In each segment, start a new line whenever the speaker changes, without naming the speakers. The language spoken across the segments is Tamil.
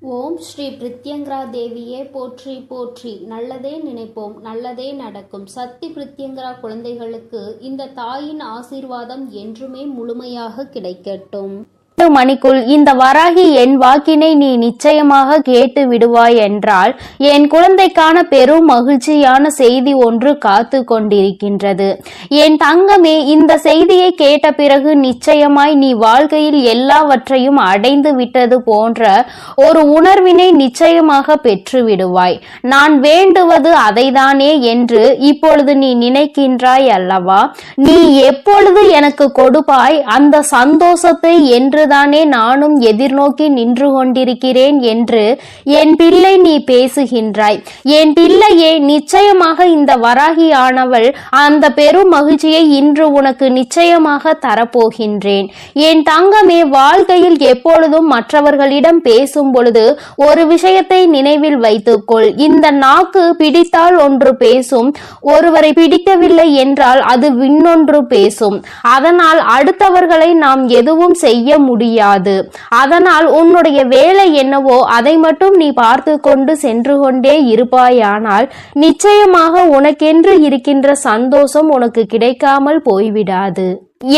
ஓம் ஸ்ரீ பிரித்யங்கரா தேவியே போற்றி போற்றி. நல்லதே நினைப்போம், நல்லதே நடக்கும். சக்தி பிரித்யங்கரா குழந்தைகளுக்கு இந்த தாயின் ஆசீர்வாதம் என்றுமே முழுமையாக கிடைக்கட்டும்.
மணிக்குள் இந்த வராகி என் வாக்கினை நீ நிச்சயமாக கேட்டு விடுவாய் என்றால் என் குழந்தைக்கான பெரும் மகிழ்ச்சியான செய்தி ஒன்று காத்து கொண்டிருக்கின்றது. என் தங்கமே, இந்த செய்தியை கேட்ட பிறகு நிச்சயமாய் நீ வாழ்க்கையில் எல்லாவற்றையும் அடைந்து விட்டது போன்ற ஒரு உணர்வினை நிச்சயமாக பெற்று விடுவாய். நான் வேண்டுவது அதைதானே என்று இப்பொழுது நீ நினைக்கின்றாய் அல்லவா? நீ எப்பொழுது எனக்கு கொடுப்பாய் அந்த சந்தோஷத்தை என்று தானே நானும் எதிர்நோக்கி நின்று கொண்டிருக்கிறேன் என்று என் பிள்ளை நீ பேசுகின்றாய். என் பிள்ளையே, நிச்சயமாக இந்த வராகியானவள் அந்த பெரும் மகிழ்ச்சியை இன்று உனக்கு நிச்சயமாக தரப்போகின்றேன். என் தங்கமே, வாழ்க்கையில் எப்பொழுதும் மற்றவர்களிடம் பேசும் பொழுது ஒரு விஷயத்தை நினைவில் வைத்துக்கொள். இந்த நாக்கு பிடித்தால் ஒன்று பேசும், ஒருவரை பிடிக்கவில்லை என்றால் அது இன்னொன்று பேசும். அதனால் அடுத்தவர்களை நாம் எதுவும் செய்ய முடியாது. அதனால் உன்னுடைய வேலை என்னவோ அதை மட்டும் நீ பார்த்து கொண்டு சென்று கொண்டே இருப்பாயானால் நிச்சயமாக உனக்கென்று இருக்கின்ற சந்தோஷம் உனக்கு கிடைக்காமல் போய்விடாது.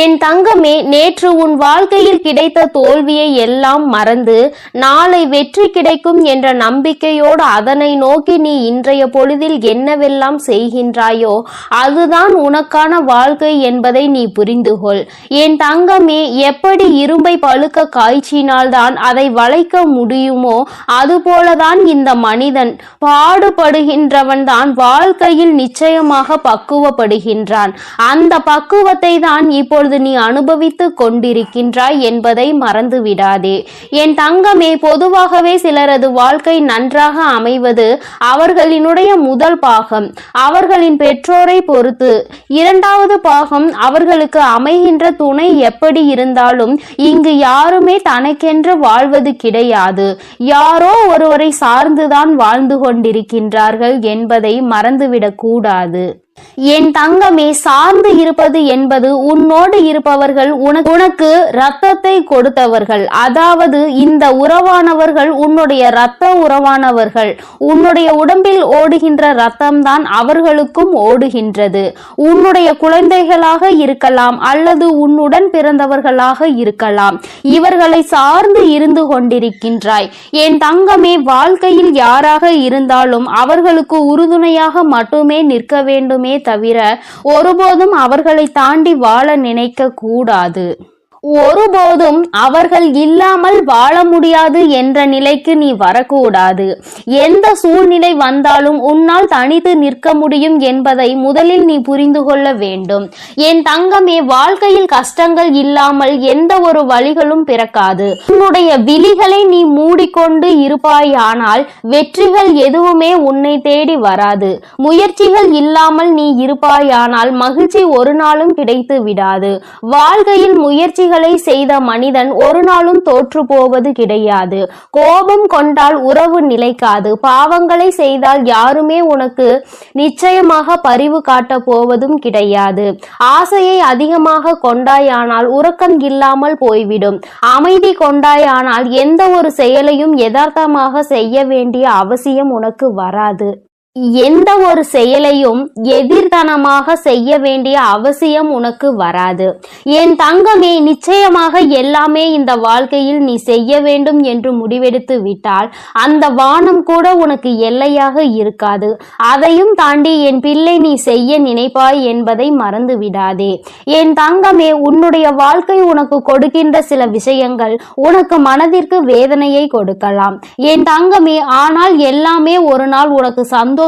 என் தங்கமே, நேற்று உன் வாழ்க்கையில் கிடைத்த தோல்வியை எல்லாம் மறந்து நாளை வெற்றி கிடைக்கும் என்ற நம்பிக்கையோடு அதனை நோக்கி நீ இன்றைய பொழுதில் என்னவெல்லாம் செய்கின்றாயோ அதுதான் உனக்கான வாழ்க்கை என்பதை நீ புரிந்துகொள். என் தங்கமே, எப்படி இரும்பை பழுக்க காய்ச்சினால்தான் அதை வளைக்க முடியுமோ அதுபோலதான் இந்த மனிதன் பாடுபடுகின்றவன் தான் வாழ்க்கையில் நிச்சயமாக பக்குவப்படுகின்றான். அந்த பக்குவத்தை தான் இப்பொழுது நீ அனுபவித்துக் கொண்டிருக்கின்றாய் என்பதை மறந்து விடாதே. என் தங்கமே, பொதுவாகவே சிலரது வாழ்க்கை நன்றாக அமைவது அவர்களினுடைய முதல் பாகம் அவர்களின் பெற்றோரை பொறுத்து, இரண்டாவது பாகம் அவர்களுக்கு அமைகின்ற துணை எப்படி இருந்தாலும் இங்கு யாருமே தனக்கென்று வாழ்வது கிடையாது. யாரோ ஒருவரை சார்ந்துதான் வாழ்ந்து கொண்டிருக்கின்றார்கள் என்பதை மறந்துவிடக் கூடாது. என் தங்கமே, சார்ந்து இருப்பது என்பது உன்னோடு இருப்பவர்கள் உனக்கு இரத்தத்தை கொடுத்தவர்கள். அதாவது இந்த உறவானவர்கள் உன்னுடைய இரத்த உறவானவர்கள். உன்னுடைய உடம்பில் ஓடுகின்ற இரத்தம்தான் அவர்களுக்கும் ஓடுகின்றது. உன்னுடைய குழந்தைகளாக இருக்கலாம் அல்லது உன்னுடன் பிறந்தவர்களாக இருக்கலாம். இவர்களை சார்ந்து இருந்து கொண்டிருக்கின்றாய். என் தங்கமே, வாழ்க்கையில் யாராக இருந்தாலும் அவர்களுக்கு உறுதுணையாக மட்டுமே நிற்க வேண்டும் தவிர ஒருபோதும் அவர்களை தாண்டி வாழ நினைக்க கூடாது. ஒருபோதும் அவர்கள் இல்லாமல் வாழ முடியாது என்ற நிலைக்கு நீ வரக்கூடாது. எந்த சூழ்நிலை வந்தாலும் உன்னால் தனித்து நிற்க முடியும் என்பதை முதலில் நீ புரிந்து கொள்ள வேண்டும். என் தங்கமே, வாழ்க்கையில் கஷ்டங்கள் இல்லாமல் எந்த ஒரு வழிகளும் பிறக்காது. உன்னுடைய விழிகளை நீ மூடிக்கொண்டு இருப்பாயானால் வெற்றிகள் எதுவுமே உன்னை தேடி வராது. முயற்சிகள் இல்லாமல் நீ இருப்பாயானால் மகிழ்ச்சி ஒரு நாளும் கிடைத்து விடாது. வாழ்க்கையில் முயற்சிகள் செய்த மனிதன் ஒரு நாளும் தோற்று போவது கிடையாது. கோபம் கொண்டால் உறவு நிலைக்காது. பாவங்களை செய்தால் யாருமே உனக்கு நிச்சயமாக பரிவு காட்ட போவதும் கிடையாது. ஆசையை அதிகமாக கொண்டாயானால் உறக்கம் இல்லாமல் போய்விடும். அமைதி கொண்டாயானால் எந்த ஒரு செயலையும் யதார்த்தமாக செய்ய வேண்டிய அவசியம் உனக்கு வராது. எந்த ஒரு செயலையும் எதிர்த்தனமாக செய்ய வேண்டிய அவசியம் உனக்கு வராது. என் தங்கமே, நிச்சயமாக எல்லாமே இந்த வாழ்க்கையில் நீ செய்ய வேண்டும் என்று முடிவெடுத்து விட்டால் அந்த வானம் கூட உனக்கு எல்லையாக இருக்காது. அதையும் தாண்டி என் பிள்ளை நீ செய்ய நினைப்பாய் என்பதை மறந்து விடாதே. என் தங்கமே, உன்னுடைய வாழ்க்கை உனக்கு கொடுக்கின்ற சில விஷயங்கள் உனக்கு மனதிற்கு வேதனையை கொடுக்கலாம். என் தங்கமே, ஆனால் எல்லாமே ஒரு நாள் உனக்கு சந்தோஷத்தை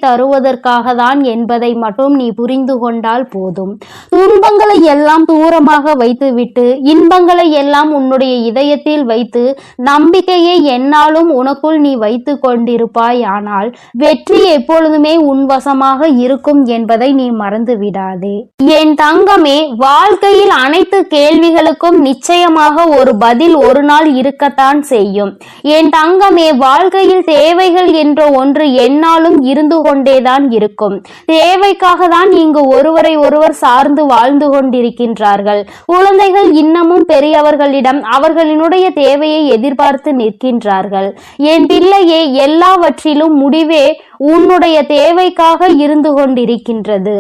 தருவதற்காக தான் என்பதை மட்டும் நீ புரிந்து கொண்டால் போதும். துன்பங்களை எல்லாம் தூரமாக வைத்துவிட்டு இன்பங்களை எல்லாம் உன்னுடைய இதயத்தில் வைத்து நம்பிக்கையை என்னாலும் உனக்குள் நீ வைத்து கொண்டிருப்பாய். ஆனால் வெற்றி எப்பொழுதுமே உன் வசமாக இருக்கும் என்பதை நீ மறந்து விடாதே. என் தங்கமே, வாழ்க்கையில் அனைத்து கேள்விகளுக்கும் நிச்சயமாக ஒரு பதில் ஒரு நாள் இருக்கத்தான் செய்யும். என் தங்கமே, வாழ்க்கையில் தேவைகள் என்ற ஒன்று என்னாலும் இருந்து கொண்டேதான் இருக்கும். தேவைக்காக தான் இங்கு ஒருவரை ஒருவர் சார்ந்து வாழ்ந்து கொண்டிருக்கின்றார்கள். குழந்தைகள் இன்னமும் பெரியவர்களிடம் அவர்களினுடைய தேவையை எதிர்பார்த்து நிற்கின்றார்கள். என் பிள்ளையே, எல்லாவற்றிலும் முடிவே உன்னுடைய தேவைக்காக இருந்து கொண்டிருக்கின்றது.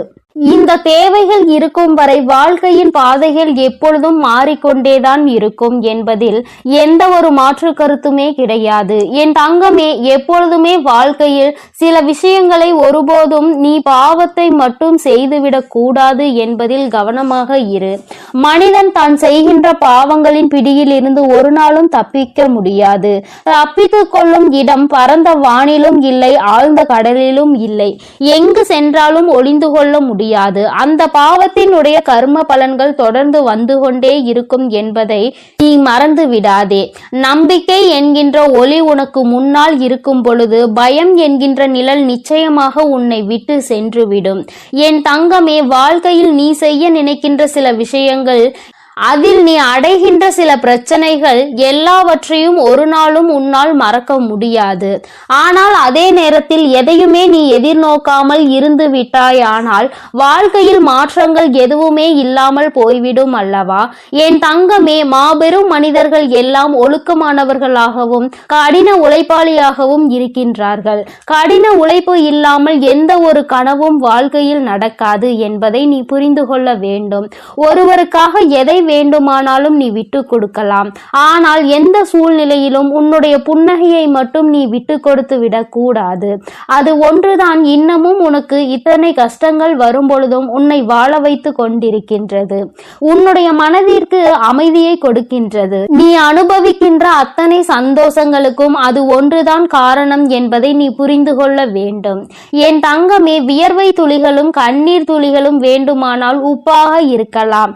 இந்த தேவைகள் இருக்கும் வரை வாழ்க்கையின் பாதைகள் எப்பொழுதும் மாறிக்கொண்டேதான் இருக்கும் என்பதில் எந்த ஒரு மாற்று கருத்துமே கிடையாது. என் தங்கமே, எப்பொழுதுமே வாழ்க்கையில் சில விஷயங்களை ஒருபோதும் நீ பாவத்தை மட்டும் செய்துவிடக் கூடாது என்பதில் கவனமாக இரு. மனிதன் தான் செய்கின்ற பாவங்களின் பிடியில் இருந்து ஒரு நாளும் தப்பிக்க முடியாது. தப்பித்துக் கொள்ளும் இடம் பரந்த வானிலும் இல்லை, ஆழ்ந்த கடலிலும் இல்லை. எங்கு சென்றாலும் ஒளிந்து கொள்ள முடியாது. அந்த பாவத்தினுடைய கர்ம பலன்கள் தொடர்ந்து வந்து கொண்டே இருக்கும் என்பதை நீ மறந்து விடாதே. நம்பிக்கை என்கின்ற ஒளி உனக்கு முன்னால் இருக்கும் பொழுது பயம் என்கின்ற நிழல் நிச்சயமாக உன்னை விட்டு சென்றுவிடும். என் தங்கமே, வாழ்க்கையில் நீ செய்ய நினைக்கின்ற சில விஷயங்கள், அதில் நீ அடைகின்ற சில பிரச்சனைகள் எல்லாவற்றையும் ஒரு நாளும் உன்னால் மறக்க முடியாது. ஆனால் அதே நேரத்தில் எதையுமே நீ எதிர்நோக்காமல் இருந்து விட்டாயானால் வாழ்க்கையில் மாற்றங்கள் எதுவுமே இல்லாமல் போய்விடும் அல்லவா? என் தங்கமே, மாபெரும் மனிதர்கள் எல்லாம் ஒழுக்கமானவர்களாகவும் கடின உழைப்பாளியாகவும் இருக்கின்றார்கள். கடின உழைப்பு இல்லாமல் எந்த ஒரு கனவும் வாழ்க்கையில் நடக்காது என்பதை நீ புரிந்து கொள்ள வேண்டும். ஒருவருக்காக எதை வேண்டுமானாலும் நீ விட்டு கொடுக்கலாம். ஆனால் எந்த சூழ்நிலையிலும் உன்னுடைய புன்னகையை மட்டும் நீ விட்டு கொடுத்து விடக்கூடாது. அது ஒன்றுதான் இன்னமும் உனக்கு இத்தனை கஷ்டங்கள் வரும் பொழுதும் உன்னை வாழ வைத்து கொண்டிருக்கின்றது. உன்னுடைய மனதிற்கு அமைதியை கொடுக்கின்றது. நீ அனுபவிக்கின்ற அத்தனை சந்தோஷங்களுக்கும் அது ஒன்றுதான் காரணம் என்பதை நீ புரிந்து கொள்ள வேண்டும். என் தங்கமே, வியர்வை துளிகளும் கண்ணீர் துளிகளும் வேண்டுமானால் உப்பாக இருக்கலாம்.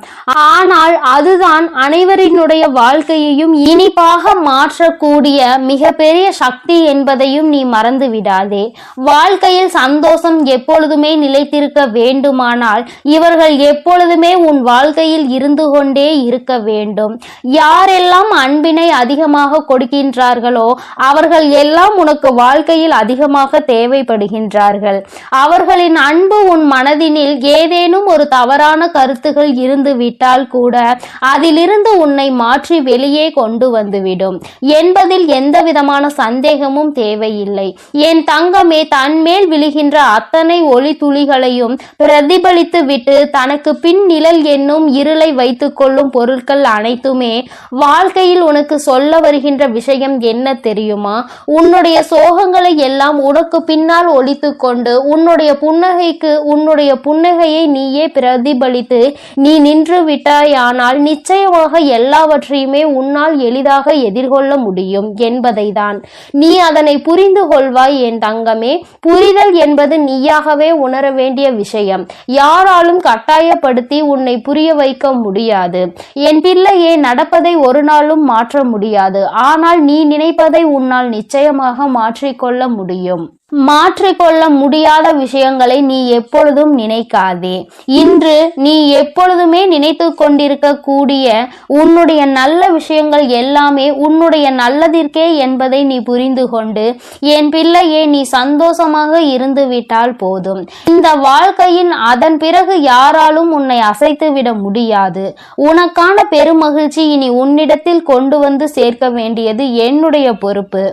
ஆனால் அதுதான் அனைவரினுடைய வாழ்க்கையையும் இனிப்பாக மாற்றக்கூடிய மிகப்பெரிய சக்தி என்பதையும் நீ மறந்து விடாதே. வாழ்க்கையில் சந்தோஷம் எப்பொழுதுமே நிலைத்திருக்க வேண்டுமானால் இவர்கள் எப்பொழுதுமே உன் வாழ்க்கையில் இருந்து கொண்டே இருக்க வேண்டும். யாரெல்லாம் அன்பினை அதிகமாக கொடுக்கின்றார்களோ அவர்கள் எல்லாம் உனக்கு வாழ்க்கையில் அதிகமாக தேவைப்படுகின்றார்கள். அவர்களின் அன்பு உன் மனதினில் ஏதேனும் ஒரு தவறான கருத்துகள் இருந்து விட்டால் கூட அதிலிருந்து உன்னை மாற்றி வெளியே கொண்டு வந்துவிடும் என்பதில் எந்த விதமான சந்தேகமும் தேவையில்லை. என் தங்கமே, தன்மேல் விழுகின்ற அத்தனை ஒளி துளிகளையும் பிரதிபலித்து விட்டு தனக்கு பின் நிழல் என்னும் இருளை வைத்துக் கொள்ளும் பொருட்கள் அனைத்துமே வாழ்க்கையில் உனக்கு சொல்ல வருகின்ற விஷயம் என்ன தெரியுமா? உன்னுடைய சோகங்களை எல்லாம் உனக்கு பின்னால் ஒழித்து கொண்டு உன்னுடைய புன்னகையை நீயே பிரதிபலித்து நீ நின்று விட்டாயானால் நிச்சயமாக எல்லாவற்றையுமே உன்னால் எளிதாக எதிர்கொள்ள முடியும் என்பதை தான். நீ அதனை புரிந்து கொள்வாய் என் தங்கமே. புரிதல் என்பது நீயாகவே உணர வேண்டிய விஷயம். யாராலும் கட்டாயப்படுத்தி உன்னை புரிய வைக்க முடியாது. என் பிள்ளையே, நடப்பதை ஒரு நாளும் மாற்ற முடியாது. ஆனால் நீ நினைப்பதை உன்னால் நிச்சயமாக மாற்றிக்கொள்ள முடியும். மாற்றிக்கொள்ள முடியாத விஷயங்களை நீ எப்பொழுதும் நினைக்காதே. இன்று நீ எப்பொழுதுமே நினைத்து கொண்டிருக்க கூடிய உன்னுடைய நல்ல விஷயங்கள் எல்லாமே உன்னுடைய நல்லதிற்கே என்பதை நீ புரிந்து கொண்டு என் பிள்ளையே, நீ சந்தோஷமாக இருந்து விட்டால் போதும். இந்த வாழ்க்கையின் அதன் பிறகு யாராலும் உன்னை அசைத்து விட முடியாது. உனக்கான பெருமகிழ்ச்சி இனி உன்னிடத்தில் கொண்டு வந்து சேர்க்க வேண்டியது என்னுடைய பொறுப்பு.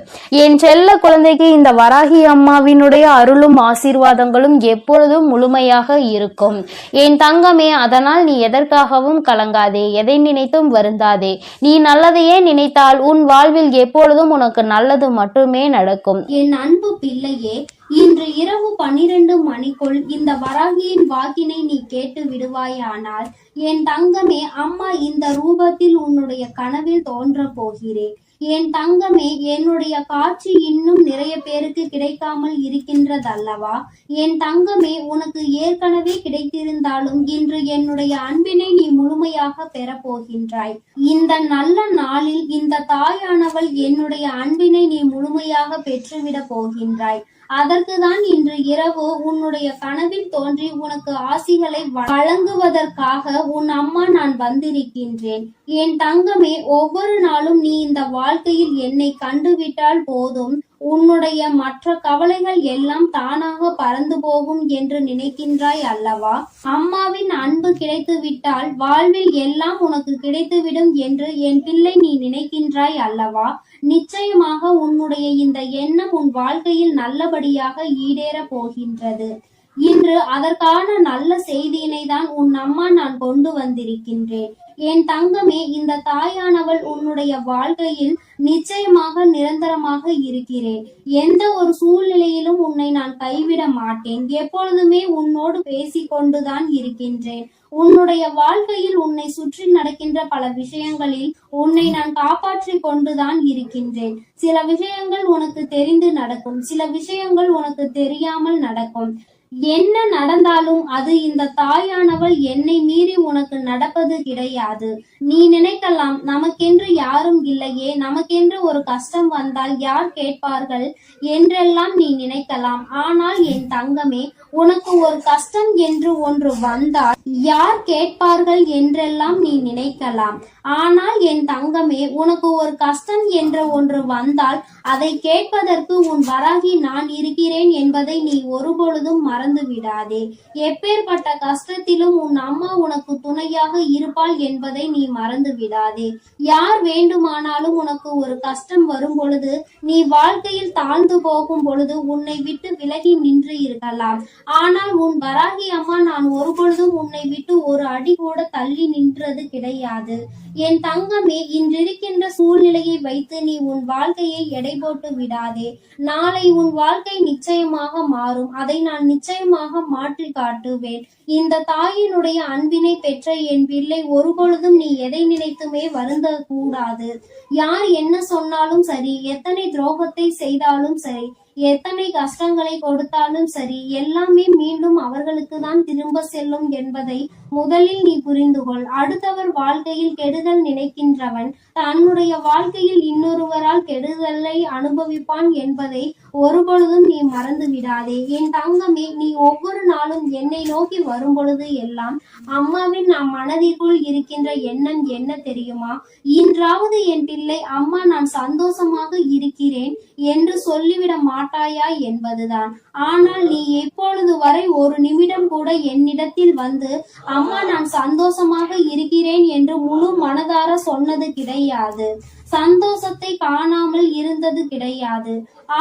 என் செல்ல குழந்தைக்கு இந்த வராகி அம்மாவினுடைய அருளும் ஆசீர்வாதங்களும் எப்பொழுதும் முழுமையாக இருக்கும். என் தங்கமே, அதனால் நீ எதற்காகவும் கலங்காதே, எதை நினைத்தும் வருந்தாதே. நீ நல்லதையே நினைத்தால் உன் வாழ்வில் எப்பொழுதும் உனக்கு நல்லது மட்டுமே நடக்கும்.
என் அன்பு பிள்ளையே, இன்று இரவு 12 மணிக்குள் இந்த வராகியின் வாக்கினை நீ கேட்டு விடுவாயானால் என் தங்கமே, அம்மா இந்த ரூபத்தில் உன்னுடைய கனவில் தோன்ற போகிறேன். என் தங்கமே, என்னுடைய காட்சி இன்னும் நிறைய பேருக்கு கிடைக்காமல் இருக்கின்றதல்லவா? என் தங்கமே, உனக்கு ஏற்கனவே கிடைத்திருந்தாலும் இன்று என்னுடைய அன்பினை நீ முழுமையாக பெறப்போகின்றாய். இந்த நல்ல நாளில் இந்த தாயானவள் என்னுடைய அன்பினை நீ முழுமையாக பெற்றுவிட போகின்றாய். அதற்குதான் இன்று இரவு உன்னுடைய கனவில் தோன்றி உனக்கு ஆசிகளை வழங்குவதற்காக உன் அம்மா நான் வந்திருக்கின்றேன். என் தங்கமே, ஒவ்வொரு நாளும் நீ இந்த வாழ்க்கையில் என்னை கண்டுவிட்டால் போதும், உன்னுடைய மற்ற கவலைகள் எல்லாம் தானாக பறந்து போகும் என்று நினைக்கின்றாய் அல்லவா? அம்மாவின் அன்பு கிடைத்து விட்டால் வாழ்வில் எல்லாம் உனக்கு கிடைத்துவிடும் என்று என் பிள்ளை நீ நினைக்கின்றாய் அல்லவா? நிச்சயமாக உன்னுடைய இந்த எண்ணம் உன் வாழ்க்கையில் நல்லபடியாக ஈடேற போகின்றது. இன்று அதற்கான நல்ல செய்தியினை தான் உன் அம்மா நான் கொண்டு வந்திருக்கின்றேன். என் தங்கமே, இந்த தாயானவள் உன்னுடைய வாழ்க்கையில் நிச்சயமாக நிரந்தரமாக இருக்கிறேன். எந்த ஒரு சூழ்நிலையிலும் உன்னை நான் கைவிட மாட்டேன். எப்பொழுதுமே உன்னோடு பேசிக்கொண்டுதான் இருக்கின்றேன். உன்னுடைய வாழ்க்கையில் உன்னை சுற்றி நடக்கின்ற பல விஷயங்களில் உன்னை நான் காப்பாற்றி கொண்டுதான் இருக்கின்றேன். சில விஷயங்கள் உனக்கு தெரிந்து நடக்கும், சில விஷயங்கள் உனக்கு தெரியாமல் நடக்கும். என்ன நடந்தாலும் அது இந்த தாயானவள் என்னை மீறி உனக்கு நடப்பது கிடையாது. நீ நினைக்கலாம், நமக்கென்று யாரும் இல்லையே, நமக்கென்று ஒரு கஷ்டம் வந்தால் யார் கேட்பார்கள் என்றெல்லாம் நீ நினைக்கலாம். ஆனால் என் தங்கமே, உனக்கு ஒரு கஷ்டம் என்று ஒன்று வந்தால் யார் கேட்பார்கள் என்றெல்லாம் நீ நினைக்கலாம். ஆனால் என் தங்கமே, உனக்கு ஒரு கஷ்டம் என்ற ஒன்று வந்தால் அதை கேட்பதற்கு உன் வராகி நான் இருக்கிறேன் என்பதை நீ ஒருபொழுதும் மறந்து விடாதே. எப்பேற்பட்ட கஷ்டத்திலும் உன் அம்மா உனக்கு துணையாக இருப்பாள் என்பதை நீ மறந்து விடாதே. யார் வேண்டுமானாலும் உனக்கு ஒரு கஷ்டம் வரும் பொழுது, நீ வாழ்க்கையில் தாழ்ந்து போகும் பொழுது உன்னை விட்டு விலகி நின்று இருக்கலாம். ஆனால் உன் வராகி அம்மா நான் ஒருபொழுதும் உன்னை விட்டு ஒரு அடி கூட தள்ளி நின்றது கிடையாது. என் தங்கமே, இன்றிருக்கின்ற சூழ்நிலையை வைத்து நீ உன் வாழ்க்கையை எடை போட்டு விடாதே. நாளை உன் வாழ்க்கை நிச்சயமாக மாறும். அதை நான் நிச்சயமாக மாற்றி காட்டுவேன். இந்த தாயினுடைய அன்பினை பெற்ற என் பிள்ளை, ஒருபொழுதும் நீ எதை நினைத்துமே வருந்த கூடாது. யார் என்ன சொன்னாலும் சரி, எத்தனை துரோகத்தை செய்தாலும் சரி, எத்தனை கஷ்டங்களை கொடுத்தாலும் சரி, எல்லாமே மீண்டும் அவர்களுக்கு தான் திரும்ப செல்லும் என்பதை முதலில் நீ புரிந்து கொள். அடுத்தவர் வாழ்க்கையில் கெடுதல் நினைக்கின்றவன் தன்னுடைய வாழ்க்கையில் இன்னொருவரால் கெடுதலை அனுபவிப்பான் என்பதை ஒருபொழுதும் நீ மறந்து விடாதே. என் தங்கமே, நீ ஒவ்வொரு நாளும் என்னை நோக்கி வரும் பொழுது எல்லாம் அம்மாவின் நம் மனதிற்குள் இருக்கின்ற எண்ணம் என்ன தெரியுமா? இன்றாவது என் பிள்ளை, அம்மா நான் சந்தோஷமாக இருக்கிறேன் என்று சொல்லிவிட மாட்டாயா என்பதுதான். ஆனால் நீ எப்பொழுது வரை ஒரு நிமிடம் கூட என்னிடத்தில் வந்து அம்மா நான் சந்தோஷமாக இருக்கிறேன் என்று முழு மனதார சொன்னது கிடையாது. சந்தோஷத்தை காணாமல் இருந்தது கிடையாது.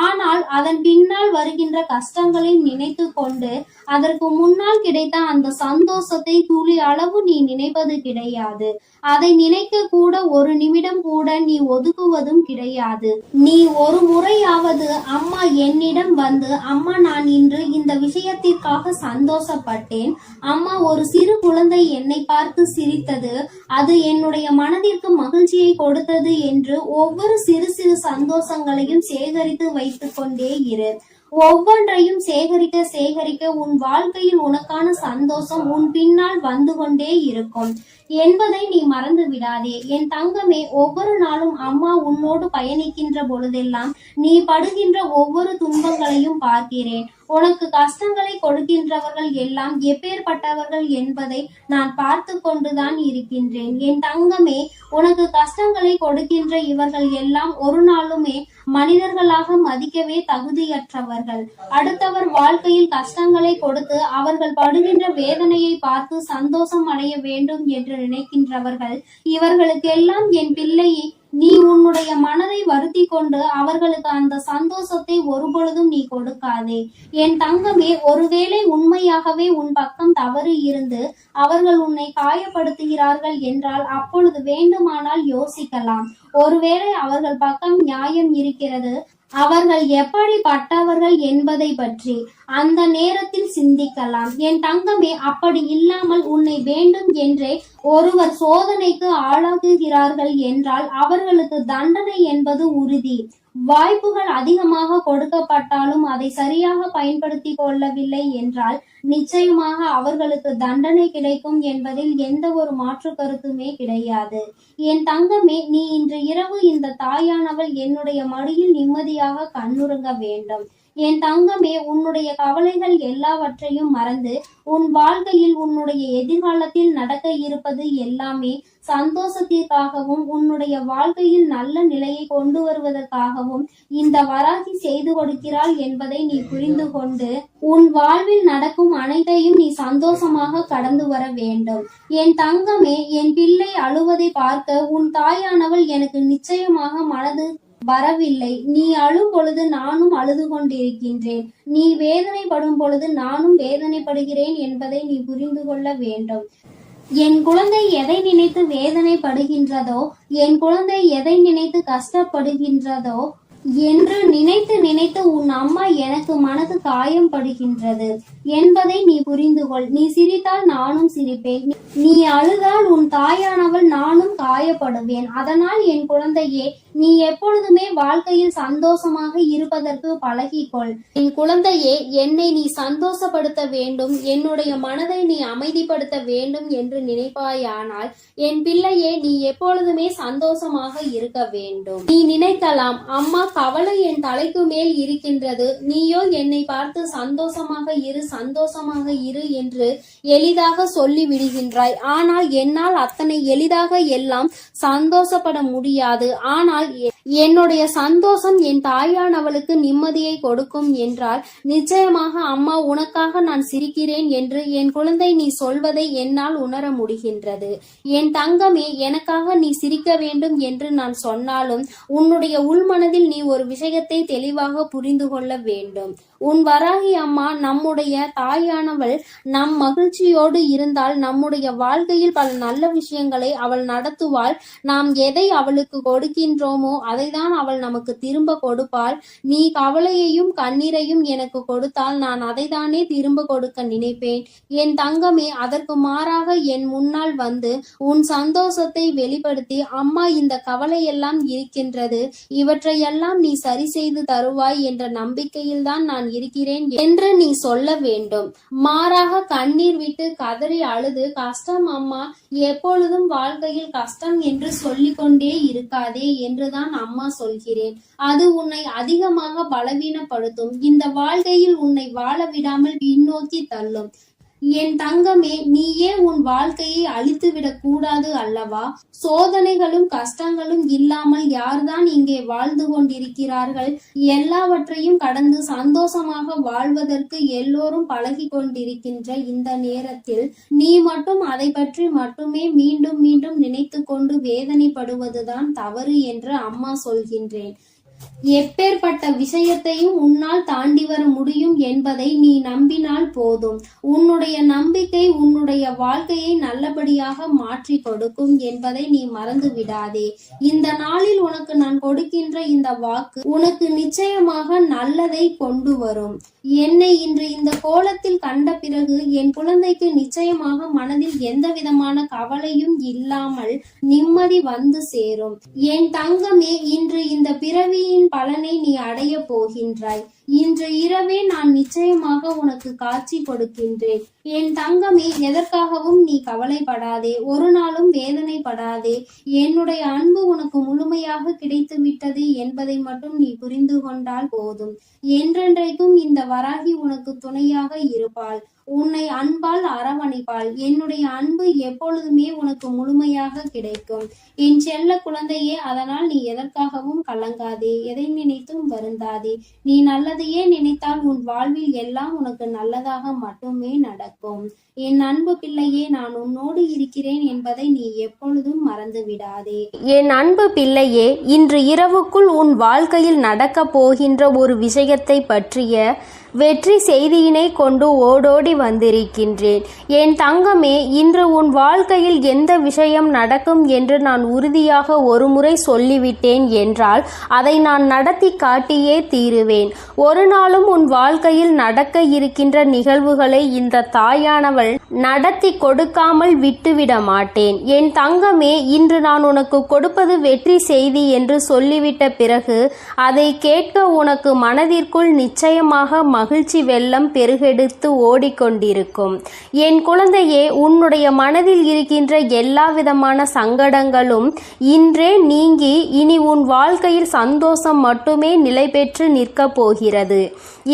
ஆனால் அதன் பின்னால் வருகின்ற கஷ்டங்களை நினைத்து கொண்டு அதற்கு முன்னால் கிடைத்த அந்த சந்தோஷத்தை துளி அளவு நீ நினைப்பது கிடையாது. அதை நினைக்க கூட ஒரு நிமிடம் கூட நீ ஒதுக்குவதும் கிடையாது. நீ ஒரு முறையாவது அம்மா என்னிடம் வந்து, அம்மா நான் இன்று இந்த விஷயத்திற்காக சந்தோஷப்பட்டேன், அம்மா ஒரு சிறு குழந்தை என்னை பார்த்து சிரித்தது, அது என்னுடைய மனதிற்கு மகிழ்ச்சியை கொடுத்தது என்று ஒவ்வொரு சிறு சிறு சந்தோஷங்களையும் சேகரித்து வைத்துக் கொண்டே இரு. ஒவ்வொன்றையும் சேகரிக்க சேகரிக்க உன் வாழ்க்கையில் உனக்கான சந்தோஷம் உன் பின்னால் வந்து கொண்டே இருக்கும் என்பதை நீ மறந்து விடாதே. என் தங்கமே, ஒவ்வொரு நாளும் அம்மா உன்னோடு பயணிக்கின்ற பொழுதெல்லாம் நீ படுகின்ற ஒவ்வொரு துன்பங்களையும் பார்க்கிறேன். உனக்கு கஷ்டங்களை கொடுக்கின்றவர்கள் எல்லாம் எப்பேற்பட்டவர்கள் என்பதை நான் பார்த்து கொண்டுதான் இருக்கின்றேன். என் தங்கமே, உனக்கு கஷ்டங்களை கொடுக்கின்ற இவர்கள் எல்லாம் ஒரு நாளுமே மனிதர்களாக மதிக்கவே தகுதியற்றவர்கள். அடுத்தவர் வாழ்க்கையில் கஷ்டங்களை கொடுத்து அவர்கள் படுகின்ற வேதனையை பார்த்து சந்தோஷம் அடைய வேண்டும் என்று நினைக்கின்றவர்கள். இவர்களுக்கெல்லாம் என் பிள்ளையை நீ உன்னுடைய மனதை வருத்தி கொண்டு அவர்களுக்கு அந்த சந்தோஷத்தை ஒருபொழுதும் நீ கொடுக்காதே. என் தங்கமே, ஒருவேளை உண்மையாகவே உன் பக்கம் தவறு இருந்து அவர்கள் உன்னை காயப்படுத்துகிறார்கள் என்றால் அப்பொழுது வேண்டுமானால் யோசிக்கலாம். ஒருவேளை அவர்கள் பக்கம் நியாயம் இருக்கிறது, அவர்கள் எப்படிப்பட்டவர்கள் என்பதை பற்றி அந்த நேரத்தில் சிந்திக்கலாம். என் தங்கமே, அப்படி இல்லாமல் உன்னை வேண்டும் என்றே ஒருவர் சோதனைக்கு ஆளாகுகிறார்கள் என்றால் அவர்களுக்கு தண்டனை என்பது உறுதி. வாய்ப்புகள் அதிகமாக கொடுக்கப்பட்டாலும் அதை சரியாக பயன்படுத்தி கொள்ளவில்லை என்றால் நிச்சயமாக அவர்களுக்கு தண்டனை கிடைக்கும் என்பதில் எந்த ஒரு மாற்று கருத்துமே கிடையாது. என் தங்கமே, நீ இன்று இரவு இந்த தாயானவள் என்னுடைய மடியில் நிம்மதியாக கண்ணுறங்க வேண்டும். என் தங்கமே, உன்னுடைய கவலைகள் எல்லாவற்றையும் மறந்து உன் வாழ்க்கையில் உன்னுடைய எதிர்காலத்தில் நடக்க இருப்பது எல்லாமே சந்தோஷத்திற்காகவும் உன்னுடைய வாழ்க்கையில் நல்ல நிலையை கொண்டு வருவதற்காகவும் இந்த வராகி செய்து கொடுக்கிறாள் என்பதை நீ புரிந்து கொண்டு உன் வாழ்வில் நடக்கும் அனைத்தையும் நீ சந்தோஷமாக கடந்து வர வேண்டும். என் தங்கமே, என் பிள்ளை அழுவதை பார்க்க உன் தாயானவள் எனக்கு நிச்சயமாக மனது வரவில்லை. நீ அழும் பொழுது நானும் அழுது கொண்டிருக்கின்றேன். நீ வேதனைப்படும் பொழுது நானும் வேதனைப்படுகிறேன் என்பதை நீ புரிந்து கொள்ள வேண்டும். என் குழந்தை எதை நினைத்து வேதனைப்படுகின்றதோ, என் குழந்தை எதை நினைத்து கஷ்டப்படுகின்றதோ என்று நினைத்து நினைத்து உன் அம்மா எனக்கு மனது காயம் படுகின்றது என்பதை நீ புரிந்து கொள். நீ சிரித்தால் நானும் சிரிப்பேன், நீ அழுதால் உன் தாயானவள் நானும் காயப்படுவேன். அதனால் என் குழந்தையே, நீ எப்பொழுதுமே வாழ்க்கையில் சந்தோஷமாக இருப்பதற்கு பழகிக்கொள். என் குழந்தையே, என்னை நீ சந்தோஷப்படுத்த வேண்டும், என்னுடைய மனதை நீ அமைதிப்படுத்த வேண்டும் என்று நினைப்பாயானால் என் பிள்ளையே, நீ எப்பொழுதுமே சந்தோஷமாக இருக்க வேண்டும். நீ நினைக்கலாம், அம்மா கவலை என் தலைக்கு மேல் இருக்கின்றது, நீயோ என்னை பார்த்து சந்தோஷமாக இரு என்று எளிதாக சொல்லி விடுகின்றாய். ஆனால் என்னால் அத்தனை எளிதாக எல்லாம் சந்தோஷப்பட முடியாது. ஆனால் என்னுடைய சந்தோஷம் என் தாயானவளுக்கு நிம்மதியை கொடுக்கும் என்றால் நிச்சயமாக அம்மா உனக்காக நான் சிரிக்கிறேன் என்று என் குழந்தை நீ சொல்வதை என்னால் உணர முடிகின்றது. என் தங்கமே, எனக்காக நீ சிரிக்க வேண்டும் என்று நான் சொன்னாலும் உன்னுடைய உள்மனதில் நீ ஒரு விஷயத்தை தெளிவாக புரிந்து கொள்ள வேண்டும். உன் வராகி அம்மா நம்முடைய தாயானவள் நம் மகிழ்ச்சியோடு இருந்தால் நம்முடைய வாழ்க்கையில் பல நல்ல விஷயங்களை அவள் நடத்துவாள். நாம் எதை அவளுக்கு கொடுக்கின்றோமோ அதைதான் அவள் நமக்கு திரும்ப கொடுப்பாள். நீ கவலையையும் கண்ணீரையும் எனக்கு கொடுத்தால் நான் அதைதானே திரும்ப கொடுக்க நினைப்பேன். என் தங்கமே, அதற்கு மாறாக என் முன்னால் வந்து உன் சந்தோஷத்தை வெளிப்படுத்தி, அம்மா இந்த கவலையெல்லாம் இருக்கின்றது, இவற்றையெல்லாம் நீ சரி செய்து தருவாய் என்ற நம்பிக்கையில் தான் நான் இருக்கிறேன் என்று நீ சொல்ல வேண்டும். மாறாக கண்ணீர் விட்டு கதறி அழுது, கஷ்டம் அம்மா, எப்பொழுதும் வாழ்க்கையில் கஷ்டம் என்று சொல்லிக் கொண்டே இருக்காதே என்றுதான் அம்மா சொல்கிறேன். அது உன்னை அதிகமாக பலவீனப்படுத்தும். இந்த வாழ்க்கையில் உன்னை வாழ விடாமல் பின்னோக்கி தள்ளும். என் தங்கமே, நீயே உன் வாழ்க்கையை அழித்துவிடக் கூடாது அல்லவா? சோதனைகளும் கஷ்டங்களும் இல்லாமல் யார்தான் இங்கே வாழ்ந்து கொண்டிருக்கிறார்கள்? எல்லாவற்றையும் கடந்து சந்தோஷமாக வாழ்வதற்கு எல்லோரும் பழகி கொண்டிருக்கின்ற இந்த நேரத்தில் நீ மட்டும் அதை பற்றி மட்டுமே மீண்டும் மீண்டும் நினைத்து கொண்டு வேதனைப்படுவதுதான் தவறு என்று அம்மா சொல்கின்றேன். எப்பேற்பட்ட விஷயத்தையும் உன்னால் தாண்டி வர முடியும் என்பதை நீ நம்பினால் போதும். உன்னுடைய நம்பிக்கை உன்னுடைய வாழ்க்கையை நல்லபடியாக மாற்றி கொடுக்கும் என்பதை நீ மறந்து விடாதே. இந்த நாளில் உனக்கு நான் கொடுக்கின்ற இந்த வாக்கு உனக்கு நிச்சயமாக நல்லதை கொண்டு வரும். என்னை இன்று இந்த கோலத்தில் கண்ட பிறகு என் குழந்தைக்கு நிச்சயமாக மனதில் எந்த விதமான கவலையும் இல்லாமல் நிம்மதி வந்து சேரும். என் தங்கமே, இன்று இந்த பிறவியின் பலனை நீ அடைய போகின்றாய். இன்று இரவே நான் நிச்சயமாக உனக்கு காட்சி கொடுக்கின்றேன். என் தங்கமே, எதற்காகவும் நீ கவலைப்படாதே, ஒரு நாளும் வேதனைப்படாதே. என்னுடைய அன்பு உனக்கு முழுமையாக கிடைத்து விட்டது என்பதை மட்டும் நீ புரிந்து கொண்டால் போதும். என்றென்றைக்கும் இந்த வராகி உனக்கு துணையாக இருப்பாள், உன்னை அன்பால் அரவணைப்பாள். என்னுடைய அன்பு எப்பொழுதுமே உனக்கு முழுமையாக கிடைக்கும் என் செல்ல குழந்தையே. அதனால் நீ எதற்காகவும் கலங்காதே, எதை நினைத்தும் வருந்தாதே. நீ நல்லதையே நினைத்தால் உன் வாழ்வில் எல்லாம் உனக்கு நல்லதாக மட்டுமே நடக்கும். என் அன்பு பிள்ளையே, நான் உன்னோடு இருக்கிறேன் என்பதை நீ எப்பொழுதும் மறந்து விடாதே.
என் அன்பு பிள்ளையே, இன்று இரவுக்குள் உன் வாழ்க்கையில் நடக்கப் போகின்ற ஒரு விஷயத்தை பற்றிய வெற்றி செய்தியினை கொண்டு ஓடோடி வந்திருக்கின்றேன். என் தங்கமே, இன்று உன் வாழ்க்கையில் எந்த விஷயம் நடக்கும் என்று நான் உறுதியாக ஒருமுறை சொல்லிவிட்டேன் என்றால் அதை நான் நடத்தி காட்டியே தீருவேன். ஒரு நாளும் உன் வாழ்க்கையில் நடக்க இருக்கின்ற நிகழ்வுகளை இந்த தாயானவள் நடத்தி கொடுக்காமல் விட்டுவிட மாட்டேன். என் தங்கமே, இன்று நான் உனக்கு கொடுப்பது வெற்றி செய்தி என்று சொல்லிவிட்ட பிறகு அதை கேட்க உனக்கு மனதிற்குள் நிச்சயமாக மகிழ்ச்சி வெள்ளம் பெருகெடுத்து ஓடிக்கொண்டிருக்கும். என் குழந்தையே, உன்னுடைய மனதில் இருக்கின்ற எல்லா விதமான சங்கடங்களும் இன்றே நீங்கி இனி உன் வாழ்க்கையில் சந்தோஷம் மட்டுமே நிலை பெற்று நிற்கப் போகிறது.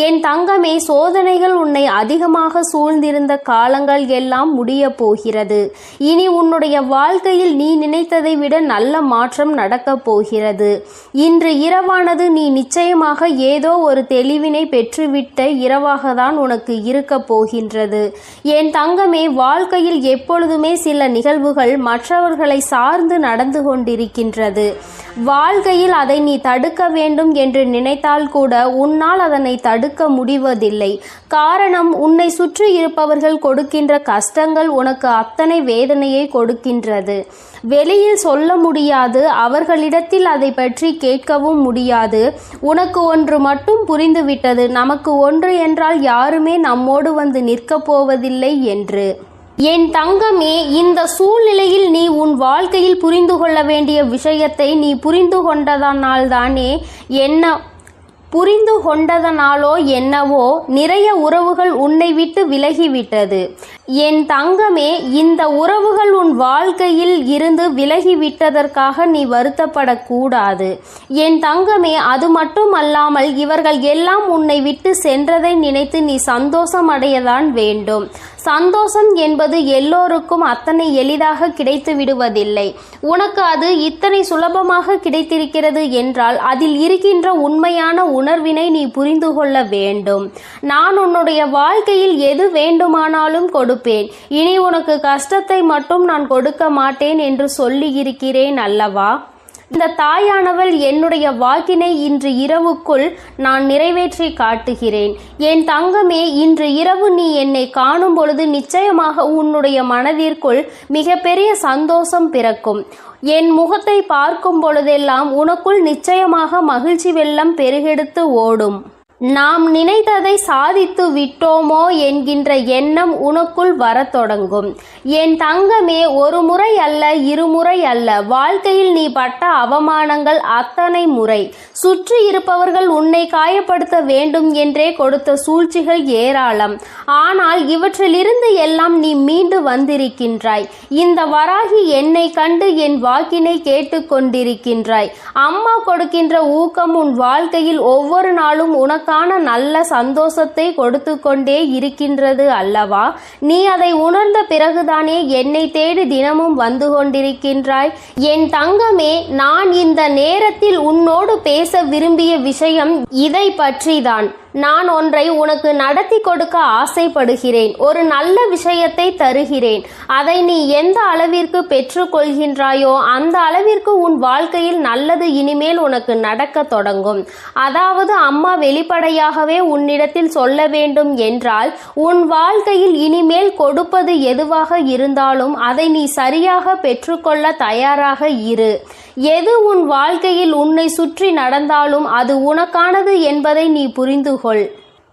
என் தங்கமே, சோதனைகள் உன்னை அதிகமாக சூழ்ந்திருந்த காலங்கள் எல்லாம் முடிய போகிறது. இனி உன்னுடைய வாழ்க்கையில் நீ நினைத்ததை விட நல்ல மாற்றம் நடக்கப் போகிறது. இன்று இரவானது நீ நிச்சயமாக ஏதோ ஒரு தெளிவினை பெற்றுவிட்ட இரவாக தான் உனக்கு இருக்க போகின்றது. என் தங்கமே, வாழ்க்கையில் எப்பொழுதுமே சில நிகழ்வுகள் மற்றவர்களை சார்ந்து நடந்து கொண்டிருக்கின்றது. வாழ்க்கையில் அதை நீ தடுக்க வேண்டும் என்று நினைத்தால் கூட உன்னால் அதனை தடுக்க முடிவதில்லை. காரணம், உன்னை சுற்றி இருப்பவர்கள் கொடுக்கின்ற கஷ்டங்கள் உனக்கு அத்தனை வேதனையை கொடுக்கின்றது. வெளியில் சொல்ல முடியாது, அவர்களிடத்தில் அதை பற்றி கேட்கவும் முடியாது. உனக்கு ஒன்று மட்டும் புரிந்துவிட்டது, நமக்கு ஒன்று என்றால் யாருமே நம்மோடு வந்து நிற்கப் போவதில்லை என்று. என் தங்கமே, இந்த சூழ்நிலையில் நீ உன் வாழ்க்கையில் புரிந்து கொள்ள வேண்டிய விஷயத்தை நீ புரிந்து கொண்டதனாலோ என்னவோ நிறைய உறவுகள் உன்னை விட்டு விலகிவிட்டது. என் தங்கமே, இந்த உறவுகள் உன் வாழ்க்கையில் இருந்து விலகிவிட்டதற்காக நீ வருத்தப்படக்கூடாது. என் தங்கமே, அது மட்டும் அல்லாமல் இவர்கள் எல்லாம் உன்னை விட்டு சென்றதை நினைத்து நீ சந்தோஷம் அடையதான் வேண்டும். சந்தோஷம் என்பது எல்லோருக்கும் அத்தனை எளிதாக கிடைத்து விடுவதில்லை. உனக்கு அது இத்தனை சுலபமாக கிடைத்திருக்கிறது என்றால் அதில் இருக்கின்ற உண்மையான உணர்வினை நீ புரிந்து கொள்ள வேண்டும். நான் உன்னுடைய வாழ்க்கையில் எது வேண்டுமானாலும் கொடுப்பேன். இனி உனக்கு கஷ்டத்தை மட்டும் நான் கொடுக்க மாட்டேன் என்று சொல்லி இருக்கிறேன் அல்லவா? இந்த தாயானவள் என்னுடைய வாக்கினை இன்று இரவுக்குள் நான் நிறைவேற்றி காட்டுகிறேன். என் தங்கமே, இன்று இரவு நீ என்னை காணும் பொழுது நிச்சயமாக உன்னுடைய மனதிற்குள் மிகப்பெரிய சந்தோஷம் பிறக்கும். என் முகத்தை பார்க்கும் பொழுதெல்லாம் உனக்குள் நிச்சயமாக மகிழ்ச்சி வெள்ளம் பெருகெடுத்து ஓடும். நாம் நினைத்ததை சாதித்து விட்டோமோ என்கின்ற எண்ணம் உனக்குள் வரத் தொடங்கும். என் தங்கமே, ஒரு முறை அல்ல, இருமுறை அல்ல, வாழ்க்கையில் நீ பட்ட அவமானங்கள் அத்தனை முறை. சுற்றி இருப்பவர்கள் உன்னை காயப்படுத்த வேண்டும் என்றே கொடுத்த சூழ்ச்சிகள் ஏராளம். ஆனால் இவற்றிலிருந்து எல்லாம் நீ மீண்டு வந்திருக்கின்றாய். இந்த வராகி என்னை கண்டு என் வாக்கினை கேட்டுக்கொண்டிருக்கின்றாய். அம்மா கொடுக்கின்ற ஊக்கம் உன் வாழ்க்கையில் ஒவ்வொரு நாளும் உனக்கு நல்ல சந்தோஷத்தை கொடுத்து கொண்டே இருக்கின்றது அல்லவா? நீ அதை உணர்ந்த பிறகுதானே என்னை தேடி தினமும் வந்து கொண்டிருக்கின்றாய். என் தங்கமே, நான் இந்த நேரத்தில் உன்னோடு பேச விரும்பிய விஷயம் இதை பற்றிதான். நான் ஒன்றை உனக்கு நடத்தி கொடுக்க ஆசைப்படுகிறேன். ஒரு நல்ல விஷயத்தை தருகிறேன். அதை நீ எந்த அளவிற்கு பெற்றுக்கொள்கின்றாயோ அந்த அளவிற்கு உன் வாழ்க்கையில் நல்லது இனிமேல் உனக்கு நடக்க தொடங்கும். அதாவது அம்மா வெளிப்படையாகவே உன்னிடத்தில் சொல்ல வேண்டும் என்றால், உன் வாழ்க்கையில் இனிமேல் கொடுப்பது எதுவாக இருந்தாலும் அதை நீ சரியாக பெற்றுக்கொள்ள தயாராக இரு. எது உன் வாழ்க்கையில் உன்னை சுற்றி நடந்தாலும் அது உனக்கானது என்பதை நீ புரிந்து கொள்.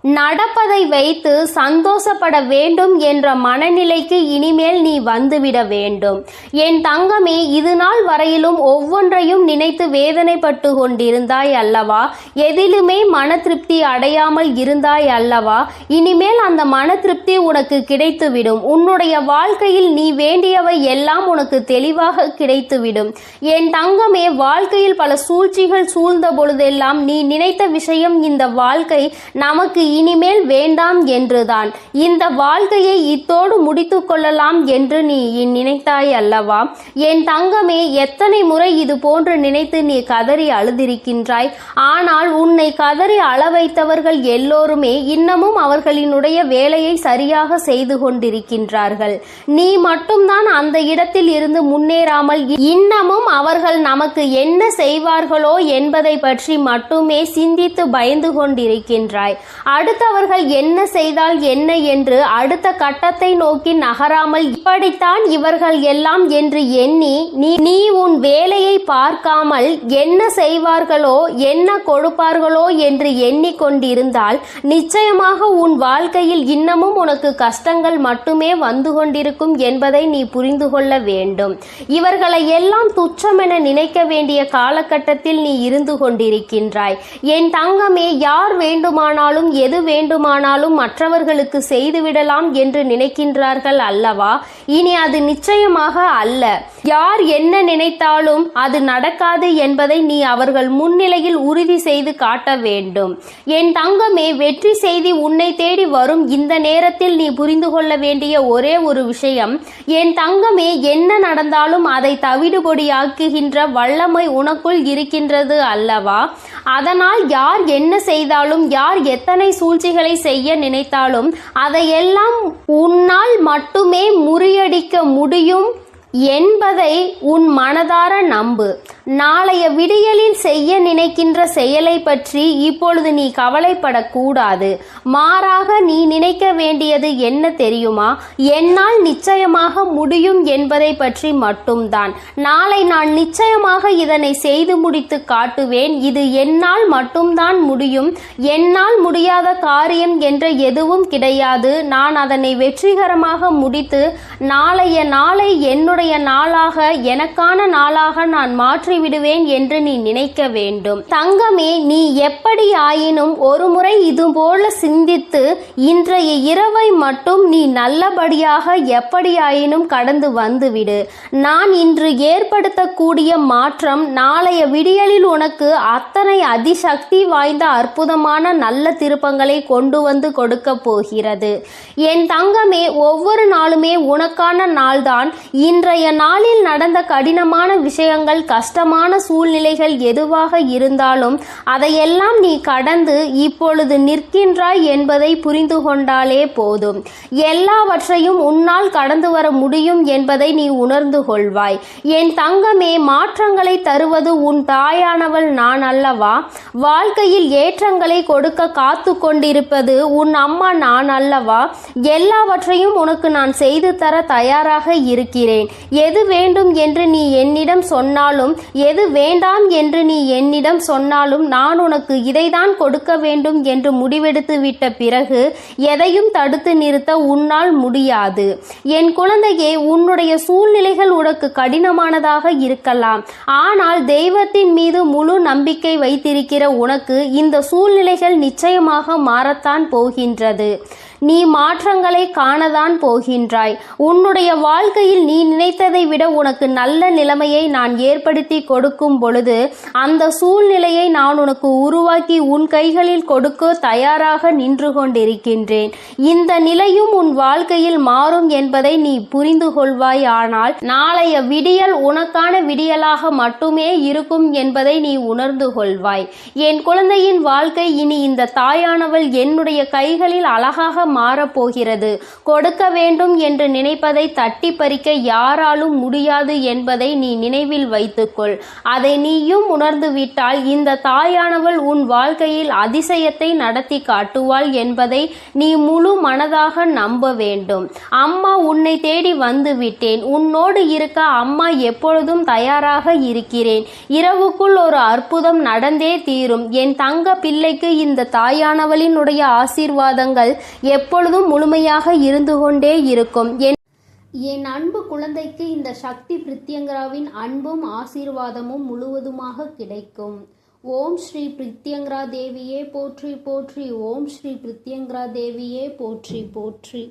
நடப்பதை வைத்து சந்தோஷப்பட வேண்டும் என்ற மனநிலைக்கு இனிமேல் நீ வந்துவிட வேண்டும். என் தங்கமே, இது நாள் வரையிலும் ஒவ்வொன்றையும் நினைத்து வேதனைப்பட்டு கொண்டிருந்தாய் அல்லவா? எதிலுமே மன திருப்தி அடையாமல் இருந்தாய் அல்லவா? இனிமேல் அந்த மன திருப்தி உனக்கு கிடைத்துவிடும். உன்னுடைய வாழ்க்கையில் நீ வேண்டியவை எல்லாம் உனக்கு தெளிவாக கிடைத்துவிடும். என் தங்கமே, வாழ்க்கையில் பல சூழ்ச்சிகள் சூழ்ந்த பொழுதெல்லாம் நீ நினைத்த விஷயம், இந்த வாழ்க்கை நமக்கு இனிமேல் வேண்டாம் என்றுதான். இந்த வாழ்க்கையை இத்தோடு முடித்து கொள்ளலாம் என்று நீ நினைத்தாய் அல்லவா? என் தங்கமே, எத்தனை முறை இது போன்று நினைத்து நீ கதறி அழுதிருக்கின்றாய். ஆனால் உன்னை கதறி அள வைத்தவர்கள் எல்லோருமே இன்னமும் அவர்களினுடைய வேலையை சரியாக செய்து கொண்டிருக்கின்றார்கள். நீ மட்டும்தான் அந்த இடத்தில் இருந்து முன்னேறாமல் இன்னமும் அவர்கள் நமக்கு என்ன செய்வார்களோ என்பதை பற்றி மட்டுமே சிந்தித்து பயந்து கொண்டிருக்கின்றாய். அடுத்தவர்கள் என்ன செய்தால் என்ன என்று அடுத்த கட்டத்தை நோக்கி நகராமல் இப்படித்தான் இவர்கள் எல்லாம் என்று எண்ணி நீ உன் வேலையை பார்க்காமல் என்ன செய்வார்களோ என்ன கொடுப்பார்களோ என்று எண்ணிக்கொண்டிருந்தால் நிச்சயமாக உன் வாழ்க்கையில் இன்னமும் உனக்கு கஷ்டங்கள் மட்டுமே வந்து கொண்டிருக்கும் என்பதை நீ புரிந்து கொள்ள வேண்டும். இவர்களை எல்லாம் துச்சமென நினைக்க வேண்டிய காலகட்டத்தில் நீ இருந்து கொண்டிருக்கின்றாய். என் தங்கமே, யார் வேண்டுமானாலும் எது வேண்டுமானாலும் மற்றவர்களுக்கு செய்துவிடலாம் என்று நினைக்கின்றார்கள் அல்லவா? இனி அது நிச்சயமாக அல்ல. யார் என்ன நினைத்தாலும் அது நடக்காது என்பதை நீ அவர்கள் முன்னிலையில் உறுதி செய்து காட்ட வேண்டும். என் தங்கமே, வெற்றி செய்தி உன்னை தேடி வரும் இந்த நேரத்தில் நீ புரிந்து கொள்ள வேண்டிய ஒரே ஒரு விஷயம், என் தங்கமே, என்ன நடந்தாலும் அதை தவிடுபொடியாக்குகின்ற வல்லமை உனக்குள் இருக்கின்றது அல்லவா? அதனால் யார் என்ன செய்தாலும், யார் எத்தனை சூழ்ச்சிகளை செய்ய நினைத்தாலும் அதையெல்லாம் உன்னால் மட்டுமே முறியடிக்க முடியும் என்பதை உன் மனதார நம்பு. நாளைய விடியலில் செய்ய நினைக்கின்ற செயலை பற்றி இப்பொழுது நீ கவலைப்படக்கூடாது. மாறாக நீ நினைக்க வேண்டியது என்ன தெரியுமா? என்னால் நிச்சயமாக முடியும் என்பதை பற்றி மட்டும்தான். நாளை நான் நிச்சயமாக இதனை செய்து முடித்து காட்டுவேன். இது என்னால் மட்டும்தான் முடியும். என்னால் முடியாத காரியம் என்ற எதுவும் கிடையாது. நான் அதனை வெற்றிகரமாக முடித்து நாளைய நாளை என்னுடைய நாளாக, எனக்கான நாளாக நான் மாற்றி விடுவேன் என்று நீ நினைக்க வேண்டும். தங்கமே, நீ எப்படி ஆயினும் ஒரு முறை இதுபோல சிந்தித்து இன்றைய இரவை மட்டும் நீ நல்லபடியாக எப்படியாயினும் கடந்து வந்துவிடு. நான் இன்று ஏற்படுத்தக்கூடிய மாற்றம் நாளைய விடியலில் உனக்கு அத்தனை அதிசக்தி வாய்ந்த அற்புதமான நல்ல திருப்பங்களை கொண்டு வந்து கொடுக்க போகிறது. என் தங்கமே, ஒவ்வொரு நாளுமே உனக்கான நாள்தான். இன்றைய நாளில் நடந்த கடினமான விஷயங்கள், கஷ்டமான சூழ்நிலைகள் எதுவாக இருந்தாலும் அதையெல்லாம் நீ கடந்து இப்பொழுது நிற்கின்றாய் என்பதை புரிந்து கொண்டாலே போதும். எல்லாவற்றையும் உன்னால் கடந்து வர முடியும் என்பதை நீ உணர்ந்து கொள்வாய். என் தங்கமே, மாற்றங்களை தருவது உன் தாயானவள் நான் அல்லவா? வாழ்க்கையில் ஏற்றங்களை கொடுக்க காத்து கொண்டிருப்பது உன் அம்மா நான் அல்லவா? எல்லாவற்றையும் உனக்கு நான் செய்து தர தயாராக இருக்கிறேன். எது வேண்டும் என்று நீ என்னிடம் சொன்னாலும், எது வேண்டாம் என்று நீ என்னிடம் சொன்னாலும் நான் உனக்கு இதைதான் கொடுக்க வேண்டும் என்று முடிவெடுத்து விட்ட பிறகு எதையும் தடுத்து நிறுத்த உன்னால் முடியாது. என் குழந்தையே, உன்னுடைய சூழ்நிலைகள் உனக்கு கடினமானதாக இருக்கலாம். ஆனால் தெய்வத்தின் மீது முழு நம்பிக்கை வைத்திருக்கிற உனக்கு இந்த சூழ்நிலைகள் நிச்சயமாக மாறத்தான் போகின்றது. நீ மாற்றங்களை காணதான் போகின்றாய். உன்னுடைய வாழ்க்கையில் நீ நினைத்ததை விட உனக்கு நல்ல நிலைமையை நான் ஏற்படுத்தி கொடுக்கும் பொழுது அந்த சூழ்நிலையை நான் உனக்கு உருவாக்கி உன் கைகளில் கொடுக்க தயாராக நின்று கொண்டிருக்கின்றேன். இந்த நிலையும் உன் வாழ்க்கையில் மாறும் என்பதை நீ புரிந்து கொள்வாய். ஆனால் நாளைய விடியல் உனக்கான விடியலாக மட்டுமே இருக்கும் என்பதை நீ உணர்ந்து கொள்வாய். என் குழந்தையின் வாழ்க்கை இனி இந்த தாயானவள் என்னுடைய கைகளில் அழகாக மாறப்போகிறது. கொடுக்க வேண்டும் என்று நினைப்பதை தட்டி பறிக்க யாராலும் முடியாது என்பதை நீ நினைவில் வைத்துக்கொள். அதை நீயும் உணர்ந்து விட்டால் இந்த தாயானவள் உன் வாழ்க்கையில் அதிசயத்தை நடத்தி காட்டுவாள் என்பதை நீ முழு மனதாக நம்ப வேண்டும். அம்மா உன்னை தேடி வந்து விட்டேன். உன்னோடு இருக்க அம்மா எப்பொழுதும் தயாராக இருக்கிறேன். இரவுக்குள் ஒரு அற்புதம் நடந்தே தீரும். என் தங்க பிள்ளைக்கு இந்த தாயானவளினுடைய ஆசீர்வாதங்கள் எப்பொழுதும் முழுமையாக இருந்து கொண்டே இருக்கும்.
என் அன்பு குழந்தைக்கு இந்த சக்தி பிரித்யங்கராவின் அன்பும் ஆசீர்வாதமும் முழுவதுமாக கிடைக்கும். ஓம் ஸ்ரீ பிரித்யங்கரா தேவியே போற்றி போற்றி. ஓம் ஸ்ரீ பிரித்யங்கரா தேவியே போற்றி போற்றி.